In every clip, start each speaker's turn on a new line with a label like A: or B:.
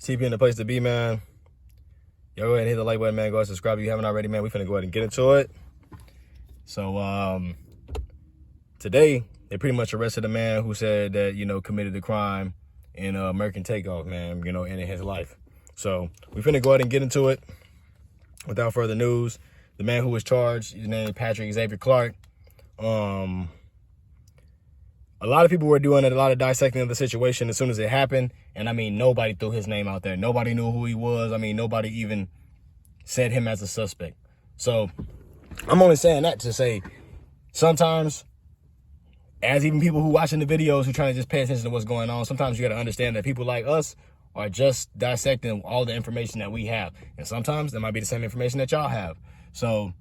A: TP in the place to be, man. Y'all go ahead and hit the like button, man. Go ahead and subscribe if you haven't already, man. We finna go ahead and get into it. So, today, they pretty much arrested a man who said that, committed the crime in American Takeoff, man, ending his life. So, we finna go ahead and get into it. Without further news, the man who was charged, his name is Patrick Xavier Clark. A lot of people were doing a lot of dissecting of the situation as soon as it happened. And I mean, nobody threw his name out there. Nobody knew who he was. I mean, nobody even said him as a suspect. So I'm only saying that to say sometimes, as even people who watching the videos who trying to just pay attention to what's going on, sometimes you got to understand that people like us are just dissecting all the information that we have. And sometimes that might be the same information that y'all have. So,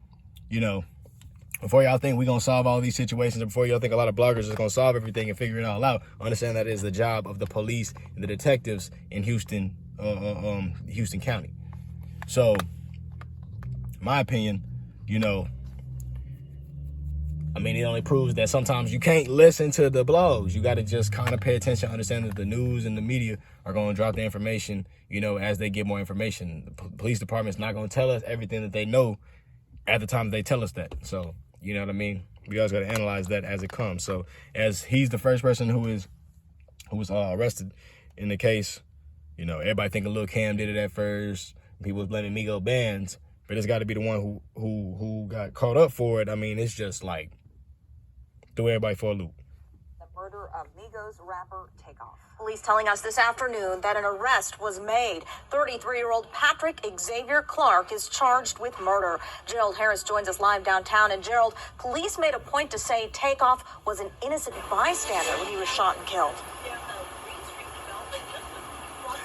A: before y'all think we're going to solve all these situations, or before y'all think a lot of bloggers are going to solve everything and figure it all out, understand that is the job of the police and the detectives in Houston County. So, my opinion, it only proves that sometimes you can't listen to the blogs. You got to just kind of pay attention, understand that the news and the media are going to drop the information, as they get more information. The police department's not going to tell us everything that they know at the time they tell us that. So, you know what I mean? We always got to analyze that as it comes. So, as he's the first person who was arrested in the case, everybody thinking Lil Cam did it at first. People was blaming Migo Bands, but it's got to be the one who got caught up for it. I mean, it's just like threw everybody for a loop.
B: The murder of Migos rapper Takeoff. Police telling us this afternoon that an arrest was made. 33-year-old Patrick Xavier Clark is charged with murder. Gerald Harris joins us live downtown. And Gerald, police made a point to say Takeoff was an innocent bystander when he was shot and killed.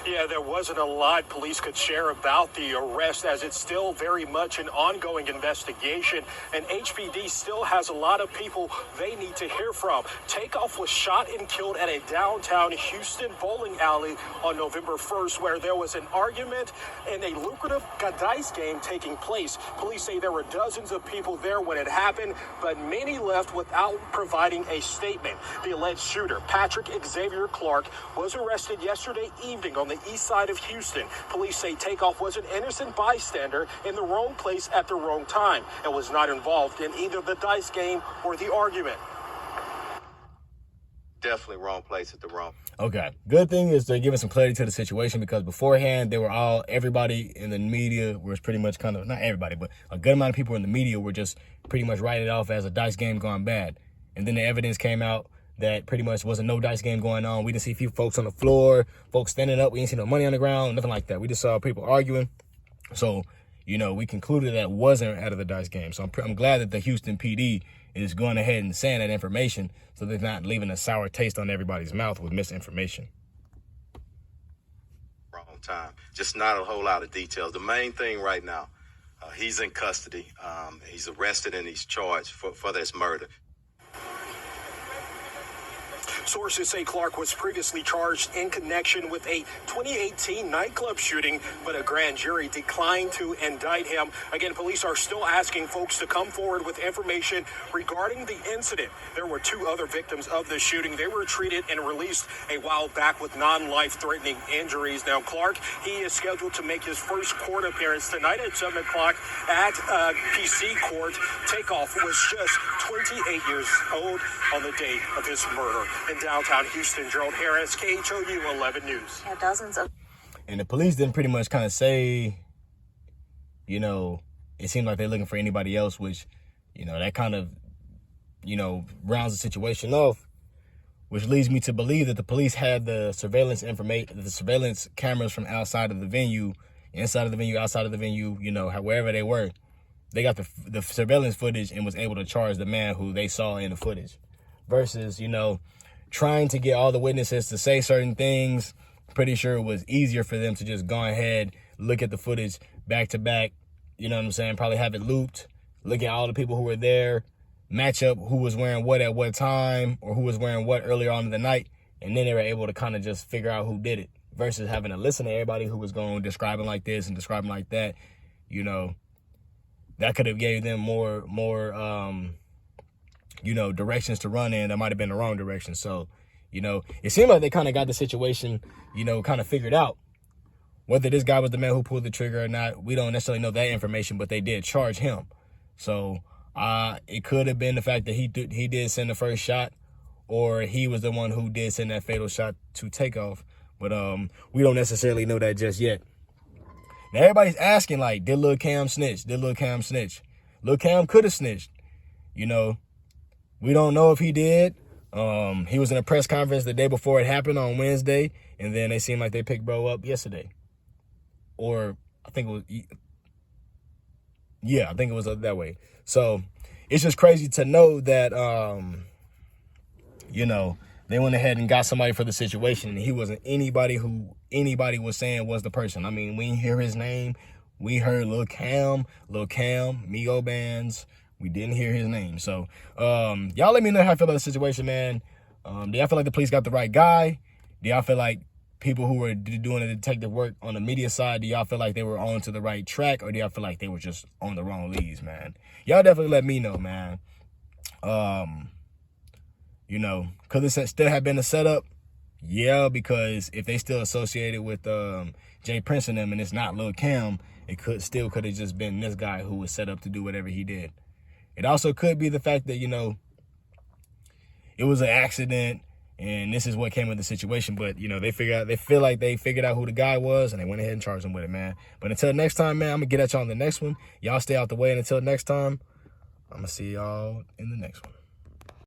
C: Yeah, there wasn't a lot police could share about the arrest, as it's still very much an ongoing investigation, and HPD still has a lot of people they need to hear from. Takeoff was shot and killed at a downtown Houston bowling alley on November 1st, where there was an argument and a lucrative dice game taking place. Police say there were dozens of people there when it happened, but many left without providing a statement. The alleged shooter, Patrick Xavier Clark, was arrested yesterday evening on the east side of Houston. Police say Takeoff was an innocent bystander in the wrong place at the wrong time and was not involved in either the dice game or the argument.
D: Definitely wrong place at the wrong.
A: Okay. Good thing is they're giving some clarity to the situation, because beforehand everybody in the media was pretty much not everybody, but a good amount of people in the media were just pretty much writing it off as a dice game gone bad. And then the evidence came out that pretty much wasn't no dice game going on. We didn't see a few folks on the floor, folks standing up. We didn't see no money on the ground, nothing like that. We just saw people arguing. So, we concluded that it wasn't out of the dice game. So I'm glad that the Houston PD is going ahead and saying that information, so they're not leaving a sour taste on everybody's mouth with misinformation.
D: Wrong time. Just not a whole lot of details. The main thing right now, he's in custody. He's arrested and he's charged for this murder.
C: Sources say Clark was previously charged in connection with a 2018 nightclub shooting, but a grand jury declined to indict him. Again, police are still asking folks to come forward with information regarding the incident. There were two other victims of the shooting. They were treated and released a while back with non-life-threatening injuries. Now, Clark, he is scheduled to make his first court appearance tonight at 7 o'clock at PC Court. Takeoff was just 28 years old on the day of his murder. In downtown Houston, Gerald Harris, KHOU 11 News.
B: Yeah, dozens of.
A: And the police didn't pretty much kind of say, it seemed like they're looking for anybody else, which, that kind of, rounds the situation off, which leads me to believe that the police had the surveillance information, the surveillance cameras from outside of the venue, inside of the venue, outside of the venue, wherever they were. They got the surveillance footage and was able to charge the man who they saw in the footage. Versus, trying to get all the witnesses to say certain things. Pretty sure it was easier for them to just go ahead, look at the footage back to back, probably have it looped, look at all the people who were there, match up who was wearing what at what time, or who was wearing what earlier on in the night, and then they were able to kind of just figure out who did it, versus having to listen to everybody who was going describing like this and describing like that. That could have gave them more directions to run in that might have been the wrong direction. So, it seemed like they kind of got the situation, kind of figured out. Whether this guy was the man who pulled the trigger or not, we don't necessarily know that information, but they did charge him. So it could have been the fact that he did send the first shot, or he was the one who did send that fatal shot to Takeoff. But we don't necessarily know that just yet. Now everybody's asking, like, did Lil Cam snitch? Did Lil Cam snitch? Lil Cam could have snitched. You know, we don't know if he did. He was in a press conference the day before it happened on Wednesday, and then they seemed like they picked bro up yesterday. Or I think it was, yeah, I think it was that way. So it's just crazy to know that, you know, they went ahead and got somebody for the situation, and he wasn't anybody who anybody was saying was the person. I mean, we didn't hear his name. We heard Lil Cam, Migo Bands. We didn't hear his name. So y'all let me know how I feel about the situation, man. Do y'all feel like the police got the right guy? Do y'all feel like people who were doing the detective work on the media side, do y'all feel like they were on to the right track, or do y'all feel like they were just on the wrong leads, man? Y'all definitely let me know, man. You know, could this still have been a setup? Yeah, because if they still associated with Jay Prince and them, and it's not Lil Cam, it could have just been this guy who was set up to do whatever he did. It also could be the fact that, you know, it was an accident and this is what came with the situation. But, you know, they feel like they figured out who the guy was, and they went ahead and charged him with it, man. But until next time, man, I'm going to get at y'all on the next one. Y'all stay out the way. And until next time, I'm going to see y'all in the next one.